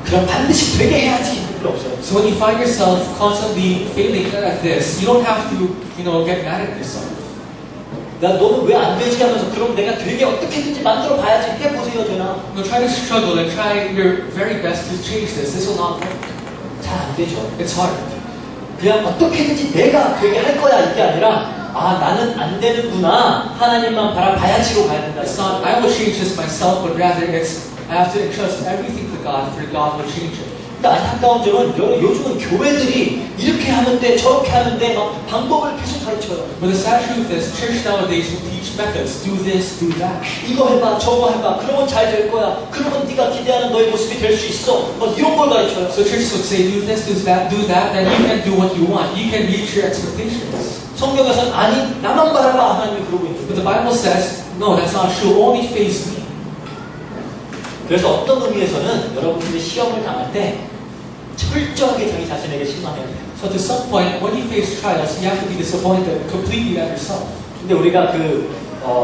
그럼 반드시 되게 해야지 할 필요 없어요. So when you find yourself constantly failing at this, you don't have to, get mad at yourself. 나 너는 왜 안 되지 하면서 그럼 내가 되게 어떻게든지 만들어 봐야지 해보세요 되나? Try to struggle and try your very best to change this. This will not work. 잘 안 되죠. It's hard. 그냥 어떻게든지 내가 되게 할 거야 이게 아니라 아 나는 안 되는구나 하나님만 바라봐야지로 가야 된다. It's not I will change this myself, but rather it's I have to entrust everything to God, for God will change it. 근데 안타까운 점은 요즘은 교회들이 이렇게 하면 돼 저렇게 하면 돼 막 방법을 계속 가르쳐요. But the sad truth is, church nowadays will teach methods. Do this, do that. 이거 해봐 저거 해봐 그러면 잘 될 거야. 그러면 네가 기대하는 너의 모습이 될 수 있어. 이런 걸 가르쳐요. So churches would say, do this, do that, then you can do what you want. You can reach your expectations. 성경에서는 아니 나만 바라봐 하나님이 그러고 있는데. But the Bible says, no, that's not true. Only face me. 그래서 어떤 의미에서는 여러분들이 시험을 당할 때 철저하게 자기 자신에게 실망해야 돼요. So to some point, when you face trials, you have to be disappointed completely at yourself. 근데 우리가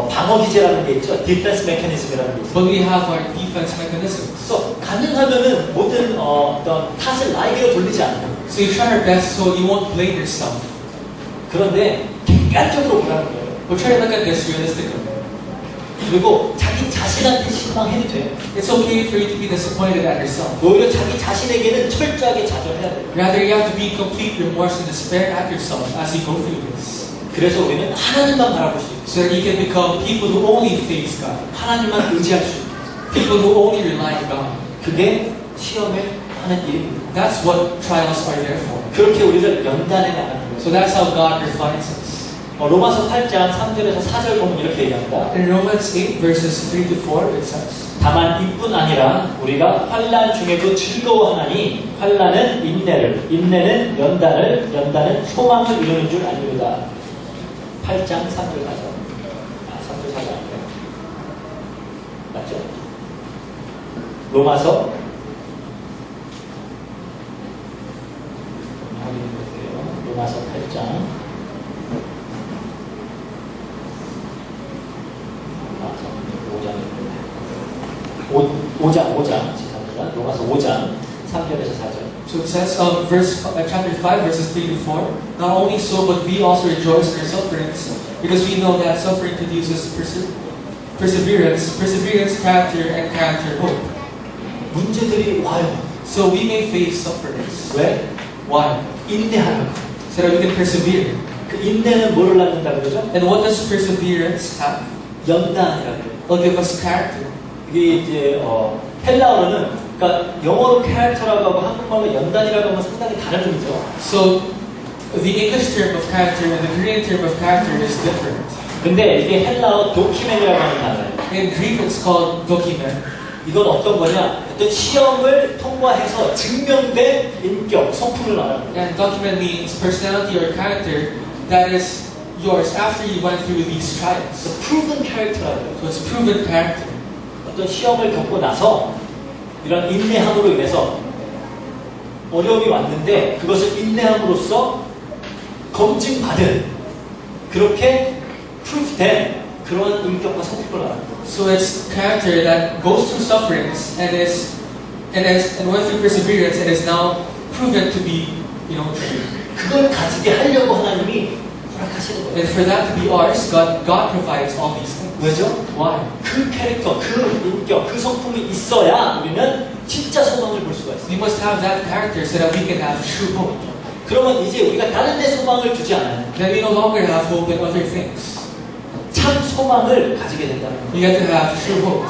방어 기제라는 게 있죠. 디펜스 메커니즘이라는 게 있어요. But we have our defense mechanisms. 그래서 가능하면은 모든 어떤 탓을 나에게로 돌리지 않아요. So you try your best so you won't blame yourself. 그런데 객관적으로 보라는 거예요. But try to look at this realistically. 그리고 자기 자신한테 실망해도 돼요. It's okay for you to be disappointed at yourself. 오히려 자기 자신에게는 철저하게 좌절해야 돼요. Rather, you have to be complete remorse and despair at yourself as you go through this. 그래서 우리는 하나님만 바라볼 수 있어요. So that you can become people who only face God. 하나님만 의지할 수 있어요. People who only rely on God. 그게 시험에 하는 일입니다. That's what trials are there for. 그렇게 우리를 연단해 나가는 거예요. So that's how God refines us. 로마서 8장 3절에서 4절 보면 이렇게 얘기합니다. In Romans 8 verses 3 to 4 it says, 다만 이뿐 아니라 우리가 환난 중에도 즐거워하나니 환난은 인내를, 인내는 연단을, 연단은 소망을 이루는 줄 아니로다. 8장 3절 가죠. 3절 4절 아니에요. 맞죠? 로마서 확인해 볼게요. 로마서 8장 5장 죄송합니다. 로마서 5장 3절에서 4절. So it says, chapter 5 verses 3 to 4, not only so, but we also rejoice in our sufferings, because we know that suffering produces perseverance, perseverance, character, and character, hope. 문제들이 와요. So we may face sufferings. 왜? Why? 인내하라고. So that we can persevere. 그 인내는 뭐를 낳는다 그러죠? And what does perseverance have? 연단이라고 해요. It'll give us character. 이게 이제 헬라어로는 그러니까 영어로 캐릭터라고 하고 한국말로 연단이라고 하면 상당히 다른 의미죠. So the English term of character and the Korean term of character is different. 근데 이게 헬라어 도키멘이라고 하는 단어예요. In Greek it's called dokimen. 이건 어떤 거냐? 어떤 시험을 통과해서 증명된 인격, 성품을 말하는 거예요. And document means personality or character that is yours after you went through these trials. So proven character라고 해요. So it's proven character. 어떤 시험을 겪고 나서 이런 인내함으로 인해서 어려움이 왔는데 그것을 인내함으로써 검증받은 그렇게 프루프된 그런 인격과 성품을 말하는 거예요. So it's character that goes through sufferings and went through perseverance and is now proven to be, true. 그걸 가지게 하려고 하나님이 허락하시는 거예요. And for that to be ours, God provides all these things. 왜죠? Why? 그 캐릭터, 그 인격, 그 성품이 있어야 우리는 진짜 소망을 볼 수가 있어요. We must have that character so that we can have true hope. 그러면 이제 우리가 다른 데 소망을 두지 않아요. Then we no longer have hope in other things. 참 소망을 가지게 된다는 거예요. We get to have true hope.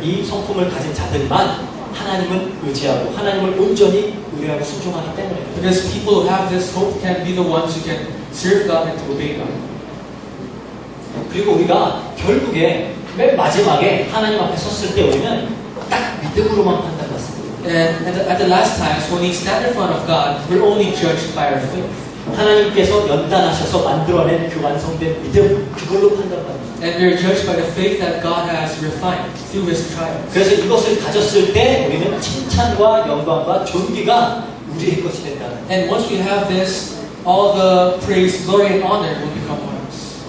이 성품을 가진 자들만 하나님을 의지하고 하나님을 온전히 의뢰하고 순종하기 때문에. Because people who have this hope can be the ones who can serve God and to obey God. 그리고 우리가 결국에 맨 마지막에 하나님 앞에 섰을 때 우리는 딱 믿음으로만 판단받습니다. And at the last times, when we stand in front of God, we're only judged by our faith. 하나님께서 연단하셔서 만들어낸 그 완성된 믿음, 그걸로 판단받습니다. And we're judged by the faith that God has refined through His trials. 그래서 이것을 가졌을 때 우리는 칭찬과 영광과 존귀가 우리의 것이 된다는. And once we have this, all the praise, glory, and honor will become ours.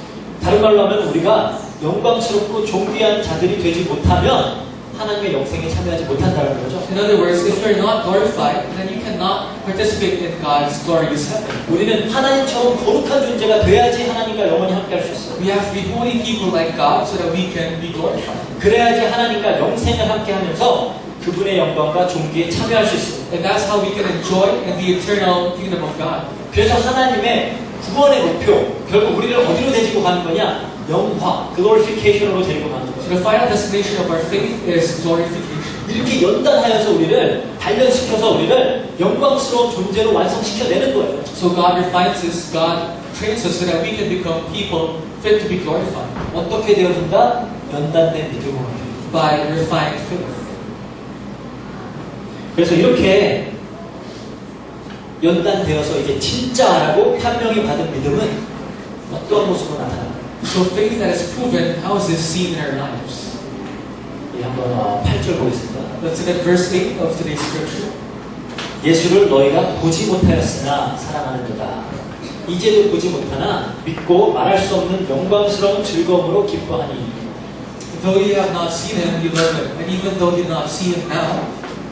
다른 말로 하면 우리가 영광스럽고 존귀한 자들이 되지 못하면 하나님의 영생에 참여하지 못한다는 거죠. In other words, if you're not glorified, then you cannot participate in God's glorious heaven. 우리는 하나님처럼 거룩한 존재가 돼야지 하나님과 영원히 함께할 수 있어요. We have to be holy people like God so that we can be glorified. 그래야지 하나님과 영생을 함께하면서 그분의 영광과 존귀에 참여할 수 있습니다. And that's how we can enjoy in the eternal kingdom of God. 그래서 하나님의 구원의 목표, 결국 우리를 어디로 데리고 가는 거냐? 영화, glorification으로 데리고 가는 거예요. So the final destination of our faith is glorification. 이렇게 연단하여서 우리를 단련시켜서 우리를 영광스러운 존재로 완성시켜내는 거예요. So God refines us, God trains us so that we can become people fit to be glorified. 어떻게 되어진다? 연단된 믿음으로. By refined faith. 그래서 이렇게 연단되어서 이제 진짜라고 판명이 받은 믿음은 어떠한 모습으로 나타납니까? So faith that is proven, how is this seen in our lives? 예, 한번 8절 보겠습니다. Let's look at verse 8 of today's scripture. 예수를 너희가 보지 못하였으나 사랑하는도다. 이제도 보지 못하나 믿고 말할 수 없는 영광스러운 즐거움으로 기뻐하니. Though you have not seen him, you love him. And even though you do not see him now,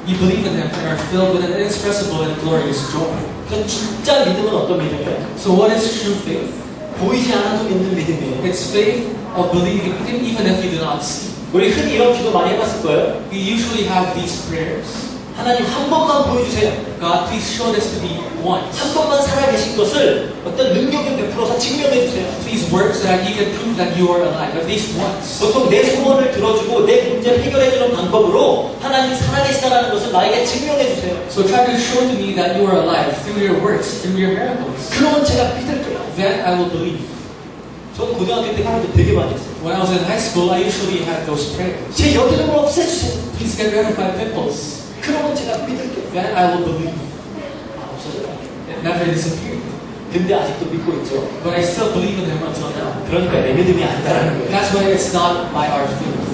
you believe in him and are filled with an inexpressible and glorious joy. 그럼 진짜 믿음은 어떤 믿음이에요? So what is true faith? 보이지 않아도 믿는 믿음이에요. It's faith of believing even if you do not see. 우리 흔히 이런 기도 많이 해봤을 거예요. We usually have these prayers. 하나님 한 번만 보여주세요. God, please show this to me once. 한 번만 살아계신 것을 어떤 능력을 베풀어서 증명해주세요. Please work so that you can prove that you are alive at least once. 보통 내 소원을 들어주고 내 문제를 해결해주는 방법으로 하나님이 살아계시다는 것을 나에게 증명해주세요. So try to show to me that you are alive through your works, through your miracles. 그러면 제가 믿을게요. Then I will believe. 저는 고등학교 때 그런 거 되게 많이 했어요. When I was in high school, I usually had those prayers. 제 여드름을 없애주세요. Please get rid of my pimples. 그러면 제가 믿을게요. Then I will believe. 없어져요. It never disappeared. 근데 아직도 믿고 있죠. But I still believe in him until now. 그러니까 내 믿음이 아니다라는 거예요. That's why it's not by our faith.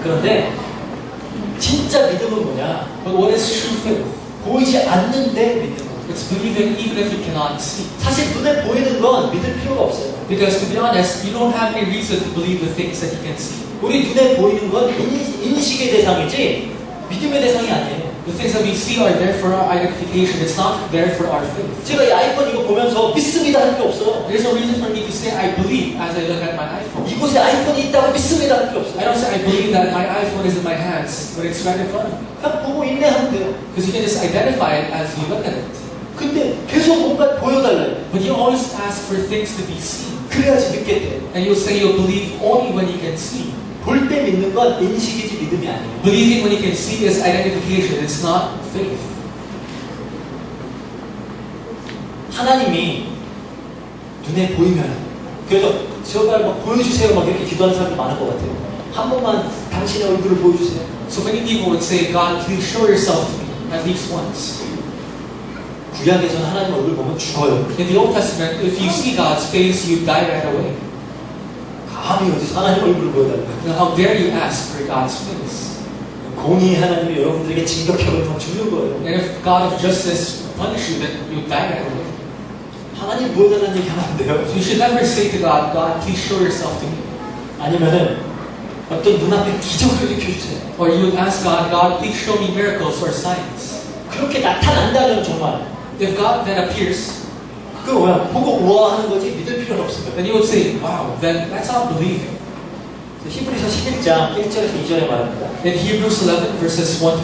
그런데 진짜 믿음은 뭐냐? But what is true faith? 보이지 않는데 믿는 거예요. It's believing even if you cannot see. 사실 눈에 보이는 건 믿을 필요가 없어요. Because to be honest, you don't have any reason to believe the things that you can see. 우리 눈에 보이는 건 인식의 대상이지 믿음의 대상이 아니에요. The things that we see are there for our identification. It's not there for our faith. 제가 이 아이폰 이거 보면서 믿습니다 할 게 없어요. There's no reason for me to say I believe as I look at my iPhone. 이곳에 아이폰이 있다고 믿습니다 할 게 없어요. I don't say I believe that my iPhone is in my hands when it's right in front of me. 그냥 보고 있네 하면 돼요. Because you can just identify it as you look at it. 근데 계속 뭔가 보여달라요. But you always ask for things to be seen. 그래야지 믿겠대. And you'll say you'll believe only when you can see. 볼 때 믿는 건 인식이지 믿음이 아니에요. Believing when you can see is identification. It's not faith. 하나님이 눈에 보이면 그래서 제발 막 보여주세요 막 이렇게 기도하는 사람이 많은 것 같아요. 한 번만 당신의 얼굴을 보여주세요. So many people would say, God, please show yourself to me at least once. 구약에서는 하나님 얼굴 보면 죽어요. In the Old Testament, if you see God's face, you die right away. 감히 어디서 하나님 얼굴을 보여달라고. Now, how dare you ask for God's face? 공의 하나님이 여러분들에게 진격해버리면 죽는 거예요. And if God of justice punish you, then you die right away. 하나님 보여달라는 얘기 하면 안 돼요. So you should never say to God, God, please show yourself to me. 아니면은 어떤 눈앞에 기적을 일으켜주세요. Or you would ask God, God, please show me miracles or signs. 그렇게 나타난다면 정말 If God then appears, 그거 뭐야? 보고 우아하는 거지 믿을 필요는 없습니다. then you would say, wow, then that's not believing. 히브리서 11장 1절에서 2절에 말합니다. In Hebrews 11, verses 1 to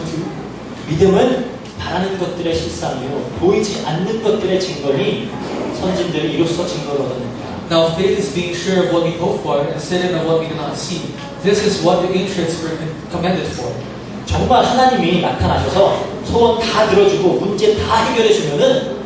2, 믿음은 바라는 것들의 실상이요 보이지 않는 것들의 증거니 선진들이 이로써 증거를 얻었느니라. now faith is being sure of what we hope for and certain of what we do not see. This is what the ancients were commended for. 정말 하나님이 나타나셔서 소원 다 들어주고 문제 다 해결해주면은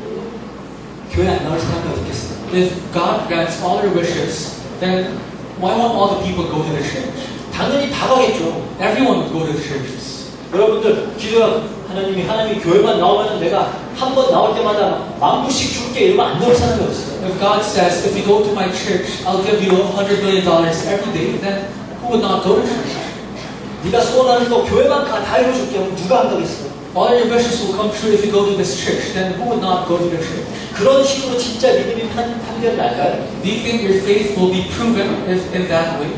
교회 안 나올 사람이 어디 있겠어요? If God grants all your wishes, then why won't all the people go to the church? 당연히 다 가겠죠. Everyone would go to the churches. 여러분들 기도한 하나님이 교회만 나오면 내가 한 번 나올 때마다 $10,000씩 줄게 이러면 안 나올 사람이 어딨어요? If God says, if you go to my church, I'll give you $100 million every day, then who would not go to church? 네가 소원하는 거 교회만 다 이루어줄게 하면 누가 안 가겠어요? All your wishes will come true if you go to this church, then who would not go to the church? 그런 식으로 진짜 믿음이 판별이 날까요? Do you think your faith will be proven in that way?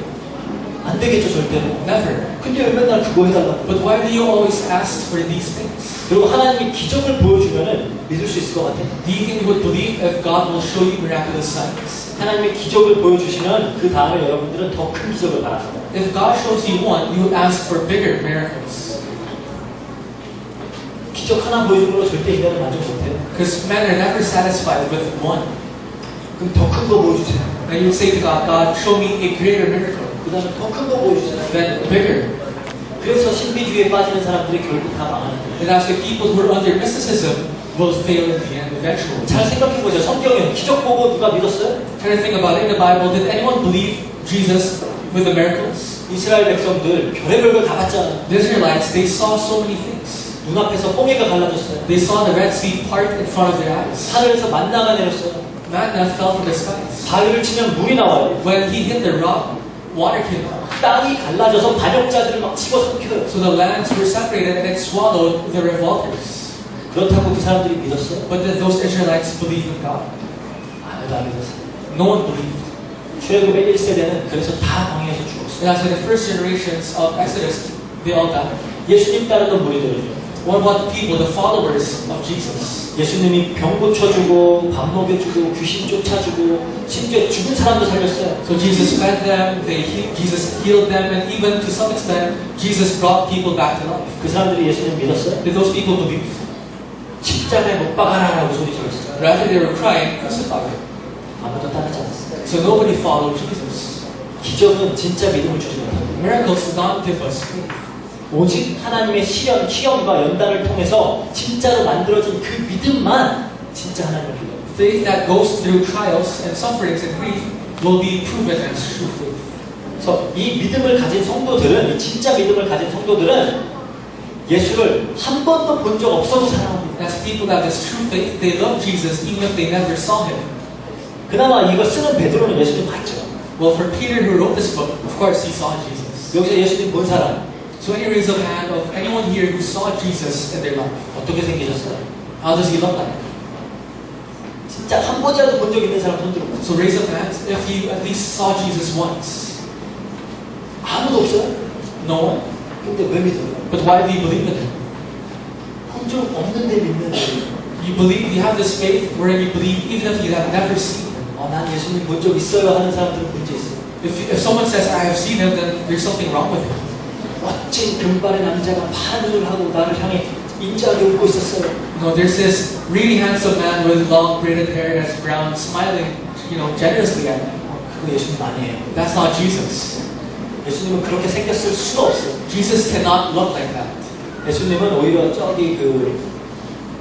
안 되겠죠, 절대로. Never. 근데 왜 맨날 그거 해달라고? But why do you always ask for these things? 그리고 하나님이 기적을 보여주면은 믿을 수 있을 것 같아? Do you think you would believe if God will show you miraculous signs? 하나님의 기적을 보여주시면 그 다음에 여러분들은 더 큰 기적을 바랍니다. If God shows you one, you would ask for bigger miracles. 기적 하나 보여준 걸로 절대 인간은 만족 못해요. Because men are never satisfied with one. 그럼 더 큰 거 보여주세요. And you would say to God, God, show me a greater miracle. 그 다음에 더 큰 거 보여주세요. Then bigger. 그래서 신비주의에 빠지는 사람들이 결국 다 망하는 거예요. And as the people who are under mysticism will fail in the end eventually. 잘 생각해보세요. 성경에 기적 보고 누가 믿었어요? Try to think about it. In the Bible, did anyone believe Jesus with the miracles? 이스라엘 백성들 별의별 걸 다 봤잖아요. The Israelites, they saw so many things. 눈앞에서 뽕이가 갈라졌어요. They saw the Red Sea part in front of their eyes. 하늘에서 만나가 내렸어요. Manna fell from the skies. 바위를 치면 물이 나와요. When he hit the rock, water came out. 땅이 갈라져서 반역자들을 막 집어삼켜요. So the lands were separated and it swallowed the revolters. 그렇다고 그 사람들이 믿었어요? But then those Israelites believed in God. 아무도 안 믿었어요. No one believed. 출애굽의 1세대는 그래서 다 광야에서 죽었어요. And as for the first generations of Exodus, they all died. 예수님 따르던 무리들은요. What about the people, the followers of Jesus? 예수님이 병 고쳐주고 밥 먹여주고 귀신 쫓아주고 심지어 죽은 사람도 살렸어요. So Jesus fed them, Jesus healed them, and even to some extent, Jesus brought people back to life. 그 사람들이 예수님 믿었어요? Did those people believe? 십자가에 못 박아라라고 소리 질렀어요. Rather, they were crying, crucify him. 아무도 따르지 않았어요. So nobody followed Jesus. 기적은 진짜 믿음을 주지 못합니다. Miracles do not give us faith. 오직 하나님의 시험과 연단을 통해서 진짜로 만들어진 그 믿음만 진짜 하나님을 믿어요. Faith that goes through trials and sufferings and grief will be proven as true faith. 그래서 이 믿음을 가진 성도들은, 이 진짜 믿음을 가진 성도들은 예수를 한 번도 본 적 없어도 사랑합니다. As people that have this true faith, they love Jesus even if they never saw him. 그나마 이거 쓰는 베드로는 예수님 봤죠. Well, for Peter who wrote this book, of course he saw Jesus. 여기서 예수님 본 사람 So any raise of hand of anyone here who saw Jesus in their life? 어떻게 생기셨어요? How does he look like? 진짜 한 번이라도 본 적 있는 사람 손 들어. So raise of hands if you at least saw Jesus once. 아무도 없어요? No one. 근데 왜 믿어요? But why do you believe in him? 본적 없는데 믿는데. You believe, you have this faith wherein you believe even if you have never seen him. 난 예수님 본 적 있어요 하는 사람들은 문제 있어요. If someone says, I have seen him, then there's something wrong with him. 멋진 금발의 남자가 파란 눈을 하고 나를 향해 인자하게 웃고 있었어요. No, there's this really handsome man with long braided hair that's brown, smiling, generously at me. 그거 예수님 아니에요. That's not Jesus. 예수님은 그렇게 생겼을 수가 없어요. Jesus cannot look like that. 예수님은 오히려 저기 그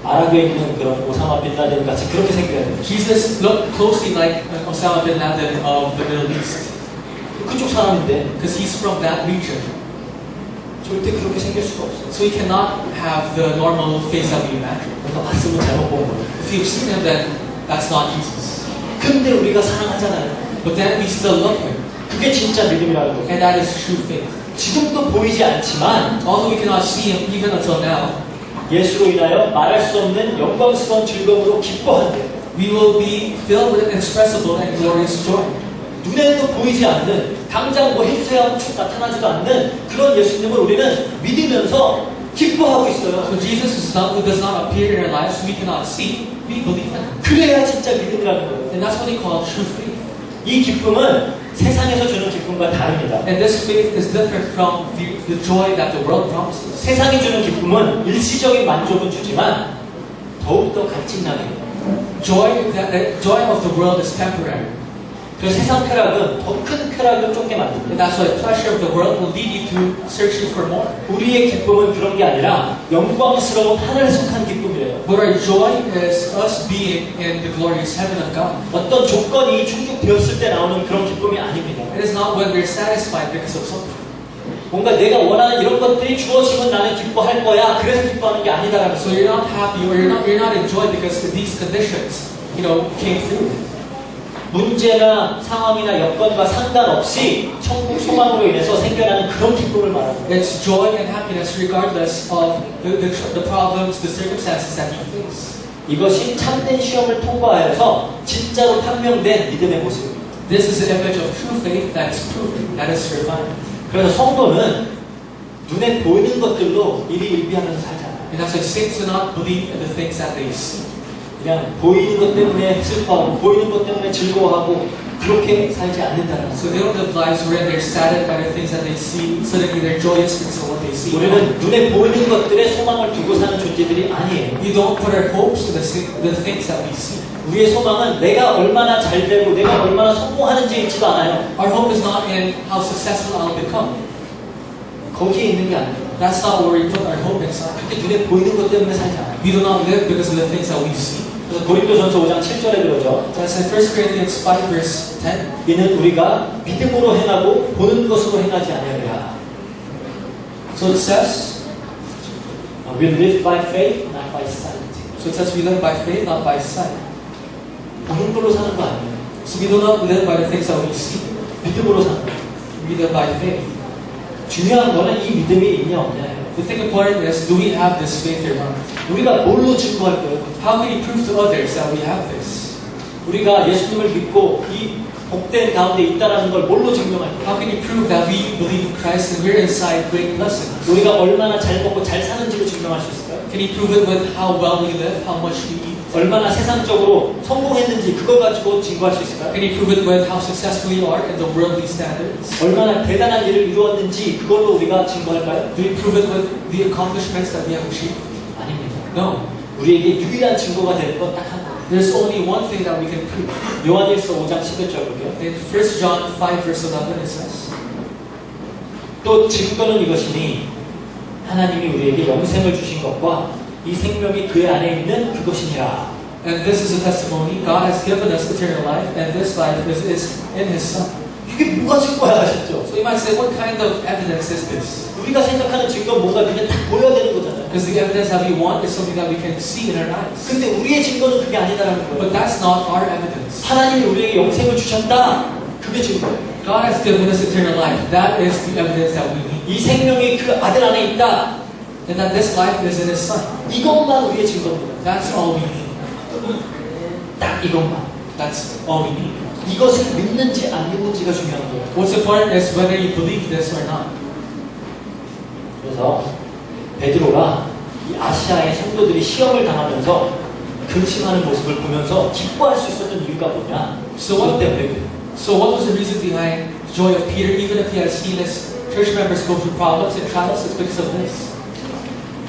아랍에 있는 그런 오사마 빈 라덴 같이 그렇게 생겨야 돼요. Jesus looked closely like Osama bin Laden of the Middle East. 그쪽 사람인데 Because he's from that region. 절대 그렇게 생길 수가 없어요. So he cannot have the normal face that we imagine. 그러니까 말씀을 잘못 본 거예요. If you've seen him, then that's not Jesus. 근데 우리가 사랑하잖아요. But then we still love him. 그게 진짜 믿음이라는 거예요. And that is true faith. 지금도 보이지 않지만 Although we cannot see him even until now, 예수로 인하여 말할 수 없는 영광스러운 즐거움으로 기뻐한대요. we will be filled with inexpressible and glorious joy. 눈에도 보이지 않는, 당장 뭐 해주세요 하면 쭉 나타나지도 않는 그런 예수님을 우리는 믿으면서 기뻐하고 있어요. So Jesus who does not appear in our lives, we cannot see, we believe in him. 그래야 진짜 믿음이라는 거예요. And that's what they call true faith. 이 기쁨은 세상에서 주는 기쁨과 다릅니다. And this faith is different from the joy that the world promises. 세상이 주는 기쁨은 일시적인 만족은 주지만 더욱더 간직나게 해요. Joy of the world is temporary. 그래서 세상 쾌락은 더 큰 쾌락을 쫓게 만듭니다. And that's why the pleasure of the world will lead you to searching for more. 우리의 기쁨은 그런 게 아니라 영광스러운 하늘에 속한 기쁨이래요. But our joy is us being in the glorious heaven of God. 어떤 조건이 충족되었을 때 나오는 그런 기쁨이 아닙니다. It is not when we're satisfied because of something. 뭔가 내가 원하는 이런 것들이 주어지면 나는 기뻐할 거야. 그래서 기뻐하는 게 아니다라는 So 거예요. you're not happy or you're not in joy because these conditions, came through. 문제나 상황이나 여건과 상관없이 천국 소망으로 인해서 생겨나는 그런 기쁨을 말합니다. It's joy and happiness regardless of the problems, the circumstances that you face. 이것이 참된 시험을 통과하여서 진짜로 판명된 믿음의 모습입니다. This is an image of true faith that is proven, that is refined. 그래서 성도는 눈에 보이는 것들로 일희일비하면서 살잖아요. And that's why saints do not believe in the things that they see. 그냥 보이는 것 때문에 슬퍼하고 보이는 것 때문에 즐거워하고 그렇게 살지 않는다는 So 거예요. they don't live lives where they're saddened by the things that they see, suddenly they're joyous because of what they see. 우리는 눈에 보이는 것들에 소망을 두고 사는 존재들이 아니에요. We don't put our hopes in the things that we see. 우리의 소망은 내가 얼마나 잘 되고 내가 얼마나 성공하는지에 있지도 않아요. Our hope is not in how successful I'll become. 거기에 있는 게 아니에요. That's not where we put our hope inside. 그렇게 눈에 보이는 것 때문에 살지 않아요. We do not live because of the things that we see. 그래서 고린도전서 5장 7절에 그러죠. That's in 1 Corinthians 5 verse 10. 이는 우리가 믿음으로 행하고 보는 것으로 행하지 아니하리라. So it says, We live by faith, not by sight. so it says we live by faith, not by sight. 보는 걸로 사는 거 아니에요. So we do not live by the things that we see. 믿음으로 사는 거예요. We live by faith. 중요한 거는 이 믿음이 있냐 없냐예요. The thing important is, do we have this faith or not? 우리가 뭘로 증거할 거예요? How can we prove to others that we have this? 우리가 예수님을 믿고 이 복된 가운데 있다라는 걸 뭘로 증명할 거예요? How can you prove that we believe in Christ and we're inside great blessings? 우리가 얼마나 잘 먹고 잘 사는지로 증명할 수 있을까요? Can you prove it with how well we live, how much we eat? 얼마나 세상적으로 성공했는지 그걸 가지고 증거할 수 있을까요? Can you prove it with how successful you are in the worldly standards? 얼마나 대단한 일을 이루었는지 그걸로 우리가 증거할까요? Do we prove it with the accomplishments that we have achieved? 아닙니다. No. 우리에게 유일한 증거가 될 건 딱 하나. There's only one thing that we can prove. 요한일서 5장 11절 볼게요. In 1 John 5 verse 11 it says, 또 증거는 이것이니 하나님이 우리에게 영생을 주신 것과 이 생명이 그의 안에 있는 그것이니라. and this is a testimony, God has given us eternal life, and this life is in His Son. 이게 뭐가 증거야 하셨죠? So you might say, what kind of evidence is this? 우리가 생각하는 증거는 뭔가 그냥 딱 보여야 되는 거잖아요. Because the evidence that we want is something that we can see in our eyes. 근데 우리의 증거는 그게 아니다라는 거예요. But that's not our evidence. 하나님이 우리에게 영생을 주셨다. 그게 증거예요. God has given us eternal life. That is the evidence that we need. 이 생명이 그 아들 안에 있다. And that this life is in His Son. 이것만 우리의 증거입니다. That's all we need. 딱 이것만. That's all we need. 이것을 믿는지 안 믿는지가 중요한 거예요. What's important is whether you believe this or not. 그래서 베드로가 이 아시아의 성도들이 시험을 당하면서 근심하는 모습을 보면서 기뻐할 수 있었던 이유가 뭐냐? 그것 때문에 그래요. So what was the reason behind the joy of Peter, even if he has seen his church members go through problems and trials? It's because of this.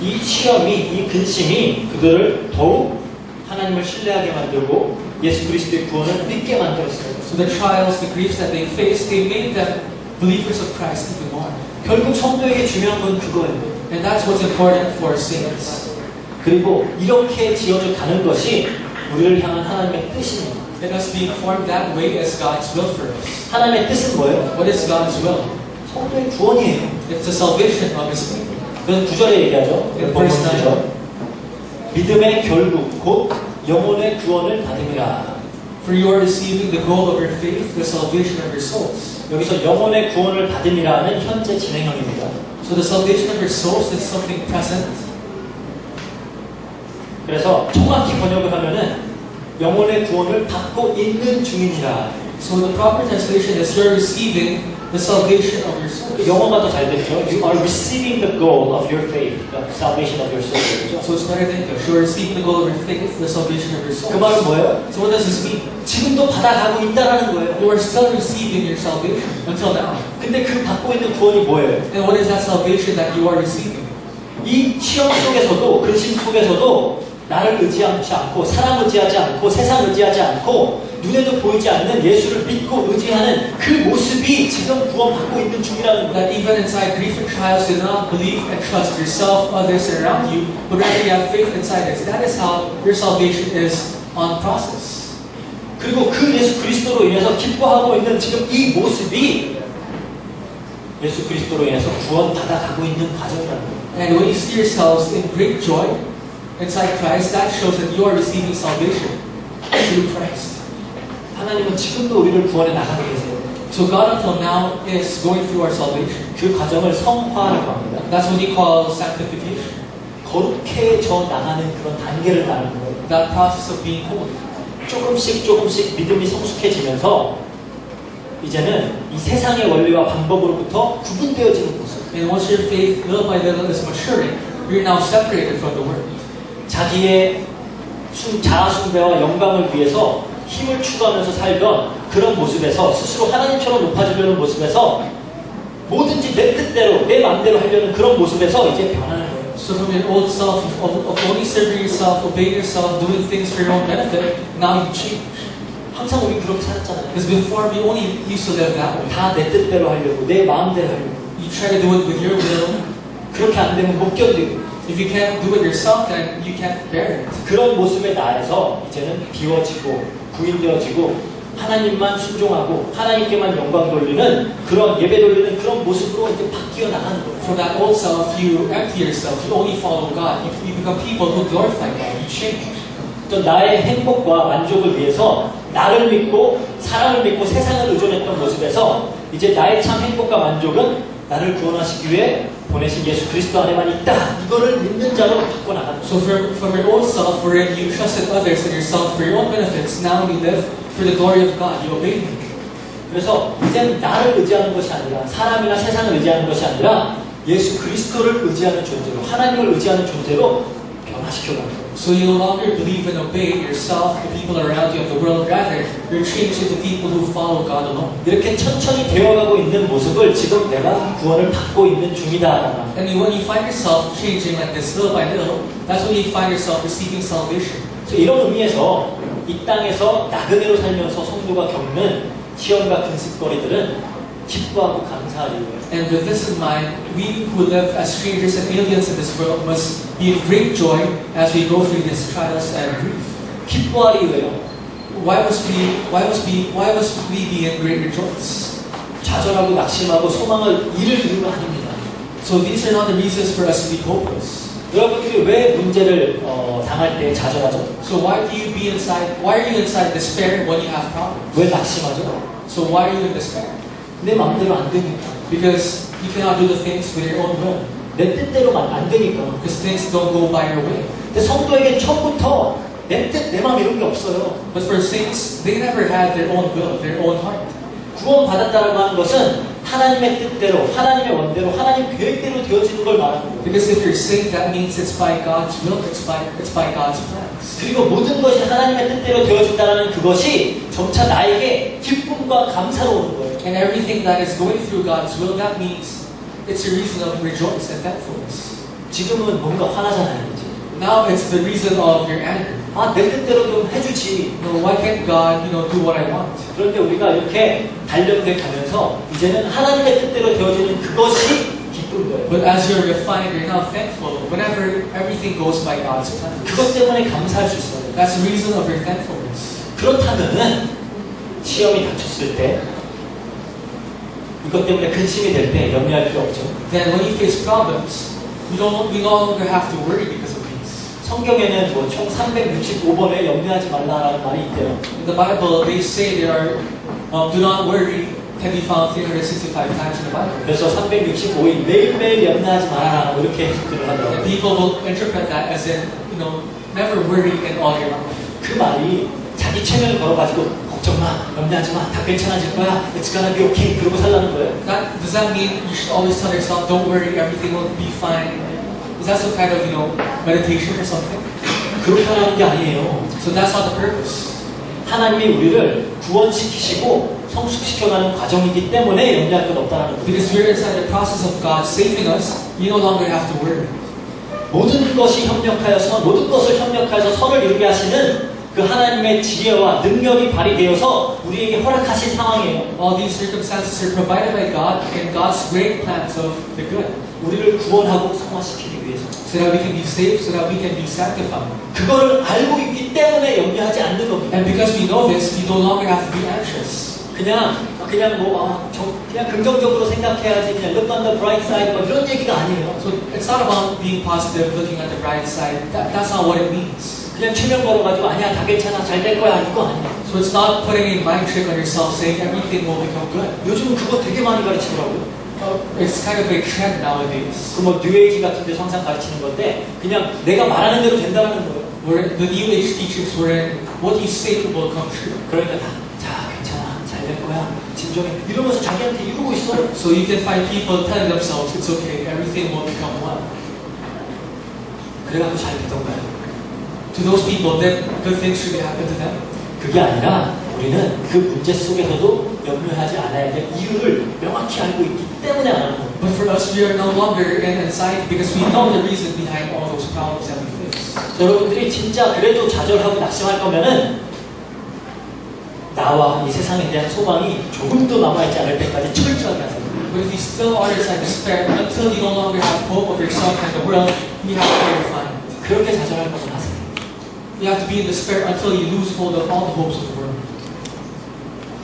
이 시험이, 이 근심이 그들을 더욱 하나님을 신뢰하게 만들고 예수 그리스도의 구원을 믿게 만들었어요. So the trials, the griefs that they faced, they made them believers of Christ even more. 결국 성도에게 중요한 건 그거예요. And that's what's important for saints. 그리고 이렇게 지어져 가는 것이 우리를 향한 하나님의 뜻입니다. Let us be informed that way as God's will for us. 하나님의 뜻은 뭐예요? What is God's will? 성도의 구원이에요. It's the salvation of His people. 그건 9절에 얘기하죠. In verse 9. 믿음의 결국 곧 영혼의 구원을 받음이라. For you are receiving the goal of your faith, the salvation of your souls. 여기서 영혼의 구원을 받음이라는 현재 진행형입니다. So the salvation of your souls is something present. 그래서 정확히 번역을 하면은 영혼의 구원을 받고 있는 중이니라. So the proper translation is you are receiving the salvation of your souls. 영어가 더 잘 됐죠. You are receiving the goal of your faith, the salvation of your soul. 그렇죠? So it's better than English. You are receiving the goal of your faith, the salvation of your souls. 그 말은 뭐예요? So what does this mean? 지금도 받아가고 있다라는 거예요. You are still receiving your salvation until now. 근데 그 받고 있는 구원이 뭐예요? And what is that salvation that you are receiving? 이 시험 속에서도 근심 속에서도 나를 의지하지 않고 사람 의지하지 않고 세상 의지하지 않고 눈에도 보이지 않는 예수를 믿고 의지하는 그 모습이 지금 구원받고 있는 중이라는 거예요. That even inside grief and trials, you do not believe and trust yourself, others around you, but rather you have faith inside us. That is how your salvation is on process. 그리고 그 예수 그리스도로 인해서 기뻐하고 있는 지금 이 모습이 예수 그리스도로 인해서 구원받아가고 있는 과정이라는 거예요. And when you see yourselves in great joy inside Christ, that shows that you are receiving salvation through Christ. 하나님은 지금도 우리를 구원해 나가고 계세요. So God until now is going through our salvation. 그 과정을 성화라고 합니다. That's what He calls sanctification. 거룩해져 나가는 그런 단계를 말하는 거예요. That process of being holy. 조금씩 믿음이 성숙해지면서 이제는 이 세상의 원리와 방법으로부터 구분되어지는 모습. And once your faith little by little is maturing, you're now separated from the world. 자기의 자아숭배와 영광을 위해서 힘을 추구하면서 살던 그런 모습에서 스스로 하나님처럼 높아지려는 모습에서 뭐든지 내 뜻대로 내 마음대로 하려는 그런 모습에서 이제 변하는 거예요. So from your old self of only serving yourself, obeying yourself, doing things for your own benefit, now you change. 항상 우리 그렇게 살았잖아요. Because before we only used to live that way. 다 내 뜻대로 하려고 내 마음대로 하려고. You try to do it with your will. 그렇게 안 되면 못 견디고. If you can't do it yourself, then you can't bear it. 그런 모습에 나에서 이제는 비워지고 부인되어지고 하나님만 순종하고 하나님께만 영광 돌리는 그런 예배 돌리는 그런 모습으로 이제 바뀌어 나가는 거예요. From that old self, you empty yourself. You only follow God. You become people who glorify God. You change. 또 나의 행복과 만족을 위해서 나를 믿고 사람을 믿고 세상을 의존했던 모습에서 이제 나의 참 행복과 만족은 나를 구원하시기 위해 보내신 예수 그리스도 안에만 있다. 이거를 믿는 자로 바꿔 나가는 거예요. So from your old self, wherein you trusted others and yourself for your own benefits, now you live for the glory of God. You obey Him. 그래서 이제는 나를 의지하는 것이 아니라 사람이나 세상을 의지하는 것이 아니라 예수 그리스도를 의지하는 존재로 하나님을 의지하는 존재로 변화시켜 가는 거예요. So you no longer believe and obey yourself, the people around you, of the world. Rather, you're changed into people who follow God alone. 이렇게 천천히 되어가고 있는 모습을 지금 내가 구원을 받고 있는 중이다. And when you find yourself changing like this little by little, that's when you find yourself receiving salvation. 그래서 이런 의미에서 이 땅에서 나그네로 살면서 성도가 겪는 시험과 근습거리들은 기뻐하고 감사하리 이유예요. And with this in mind, we who live as strangers and aliens in this world must be in great joy as we go through these trials and grief. 기뻐하리 이유예요. Why must we be in great rejoice? 좌절하고 낙심하고 소망을 잃을 이유가 아닙니다. So these are not the reasons for us to be hopeless. 여러분들이 왜 문제를 당할 때 좌절하죠? So why are you inside despair when you have problems? 왜 낙심하죠? So why are you in despair? 내 마음대로 안 되니까. Because you cannot do the things with your own will. 내 뜻대로만 안 되니까. Because things don't go by your way. 근데 성도에게 처음부터 내 뜻, 내 마음 이런 게 없어요. But for saints, they never had their own will, their own heart. 구원받았다라고 하는 것은 하나님의 뜻대로, 하나님의 원대로, 하나님 계획대로 되어지는 걸 말하는 거예요. Because if you're saved, that means it's by God's will, it's by God's plans. 그리고 모든 것이 하나님의 뜻대로 되어진다는 그것이 점차 나에게 기쁨과 감사로 오는 거예요. And everything that is going through God's will, that means it's a reason of rejoice and thankfulness. 지금은 뭔가 화나잖아요. 이제. Now it's the reason of your anger. 아, 내 뜻대로 좀 해주지. No, why can't God, do what I want? 그런데 우리가 이렇게 단련돼 가면서 이제는 하나님의 뜻대로 되어지는 그것이 기쁜 거예요. But as you're refined, you're now thankful whenever everything goes by God's plan. 그것 때문에 감사할 수 있어요. That's the reason of your thankfulness. 그렇다면은 시험이 닥쳤을 때 이것 때문에 근심이 될 때 염려할 필요 없죠. Then when you face problems, we no longer have to worry because of these. 성경에는 총 365번에 염려하지 말라라는 말이 있대요. In the Bible, they say there are do not worry can be found 365 times in the Bible. 그래서 365일 매일매일 염려하지 말아라 이렇게 해석을 And 하더라고요. people will interpret that as in, never worry in all your life. 그 말이 자기 체면을 걸어가지고 걱정 마, 염려하지 마, 다 괜찮아질 거야, it's gonna be okay 그러고 살라는 거예요. Does that mean you should always tell yourself, don't worry, everything will be fine? Is that some kind of, meditation or something? 그렇게 하는 게 아니에요. So that's not the purpose. 하나님이 우리를 구원시키시고 성숙시켜가는 과정이기 때문에 염려할 건 없다는 거예요. Because we're inside the process of God saving us, you no longer have to worry. 모든 것을 협력하여서 선을 이루게 하시는 그 하나님의 지혜와 능력이 발휘되어서 우리에게 허락하신 상황이에요. All these circumstances are provided by God and God's great plans of the good. 우리를 구원하고 성화시키기 위해서. So that we can be saved, so that we can be sanctified. 그거를 알고 있기 때문에 염려하지 않는 겁니다. And because we know this, we no longer have to be anxious. 그냥 긍정적으로 생각해야지 그냥 look on the bright side 이런 얘기가 아니에요. So it's not about being positive, looking at the bright side. That's not what it means. 그냥 체면 걸어가지고 아니야 다 괜찮아 잘 될 거야 이거 아니에요. So it's not putting a mind trick on yourself, saying everything will become good. 요즘은 그거 되게 많이 가르치더라고요. It's kind of a trend nowadays. 그 뉴에이지 같은 데서 항상 가르치는 건데 그냥 내가 말하는 대로 된다는 거예요. Where the New Age teachings were in what you say will come true. 그러니까 자 괜찮아 잘 잘 될 거야. 진정해. 이러면서 자기한테 이루고 있어. So you can find people telling themselves, it's okay, everything will become well. 그래가지고 잘 되던가요? To those people, then good things should happen to them. 그게 아니라 우리는 그 문제 속에서도 염려하지 않아야 될 이유를 명확히 알고 있기 때문에 안 하는 거예요. But for us, we are no longer in anxiety because we know the reason behind all those problems that we face. 여러분들이 진짜 그래도 좌절하고 낙심할 거면은 나와 이 세상에 대한 소망이 조금도 남아있지 않을 때까지 철저하게 하세요. But if you still are inside despair, until you no longer have hope of yourself and the world, you have to be refined. 그렇게 좌절할 거면 하세요. You have to be in despair until you lose hold of all the hopes of the world.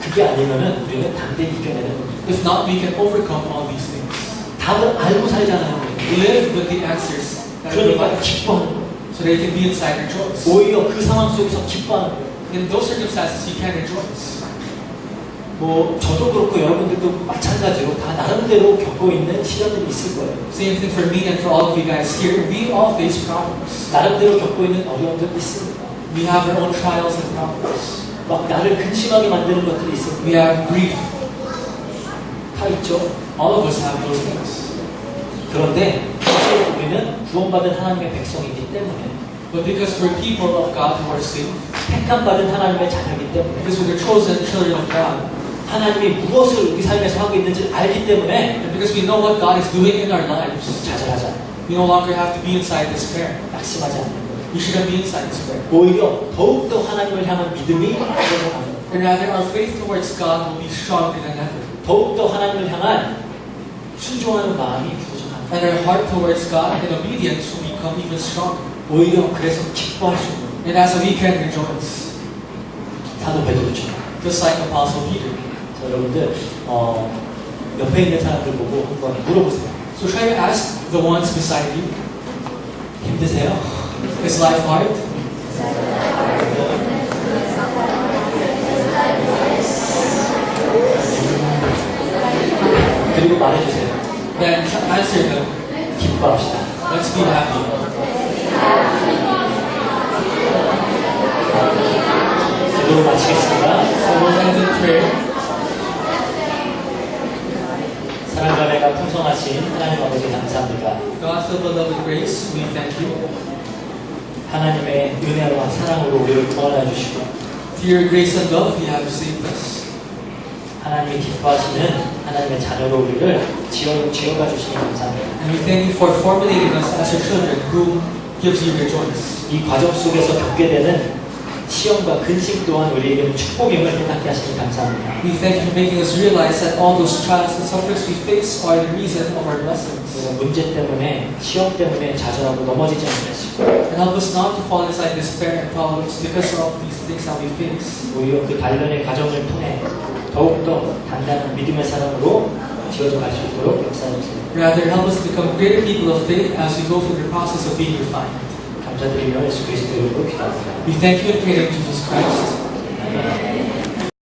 그게 아니면은 우리는 담대히 이겨내는 겁니다. If not, we can overcome all these things. 답을 알고 살잖아요. Live with the answers that are 그러니까 provided, 기뻐하는 거예요. so that you can be inside rejoice. 오히려 그 상황 속에서 기뻐하는 거예요. In those circumstances, you can rejoice. 뭐 저도 그렇고 여러분들도 마찬가지로 다 나름대로 겪고 있는 시련들이 있을 거예요. Same thing for me and for all of you guys here. We all face problems. 나름대로 겪고 있는 어려움들도 있습니다. We have our own trials and problems. 막 나를 근심하게 만드는 것들이 있습니다. We have grief. 다 있죠. All of us have those things. 그런데 사실 우리는 구원받은 하나님의 백성이기 때문에 But because we're people of God who are saved, 택함 받은 하나님의 자녀이기 때문에 because we're the chosen children of God, 하나님이 무엇을 우리 삶에서 하고 있는지 알기 때문에 and because we know what God is doing in our lives, 좌절하지 않아요. we no longer have to be inside despair. 낙심하지 않는 거예요. We shouldn't be inside despair. 오히려 더욱더 하나님을 향한 믿음이 늘어나요. And rather, our faith towards God will be stronger than ever. 더욱더 하나님을 향한 순종하는 마음이 부족합니다. And our heart towards God and obedience will become even stronger. 오히려 그래서 기뻐할 수 있는 And as we can rejoice, 사도 베드로처럼. just like Apostle Peter. 자, 여러분들 옆에 있는 사람들 보고 한번 물어보세요. So try to ask the ones beside you, 힘드세요? is life hard? 그리고 말해주세요. Then answer them. 기뻐합시다. Let's be happy. 기도를 마치겠습니다. So we'll end in prayer. 사랑과 은혜가 풍성하신 하나님 아버지 감사합니다. God, filled with love and grace, we thank you. 하나님의 은혜와 사랑으로 우리를 구원해 주시고 Through your grace and love, you have saved us. 하나님이 기뻐하시는 하나님의 자녀로 우리를 지어가 주시니 감사합니다. And we thank you for formulating us as your children, who gives you rejoice. 이 과정 속에서 겪게 되는 시험과 근심 또한 우리에게는 축복임을 깨닫게 하시니 감사합니다. We thank you for making us realize that all those trials and sufferings we face are the reason of our blessings. 문제 때문에 시험 때문에 좌절하고 넘어지지 않게 하시고 And help us not to fall inside despair and problems because of these things that we face. 오히려 그 단련의 과정을 통해 더욱더 단단한 믿음의 사람으로 지어져 갈 수 있도록 역사해 주세요. Rather, help us to become greater people of faith as we go through the process of being refined. 감사드리며 예수 그리스도 이름으로 기도합니다. We thank you and pray in Jesus Christ. 아멘.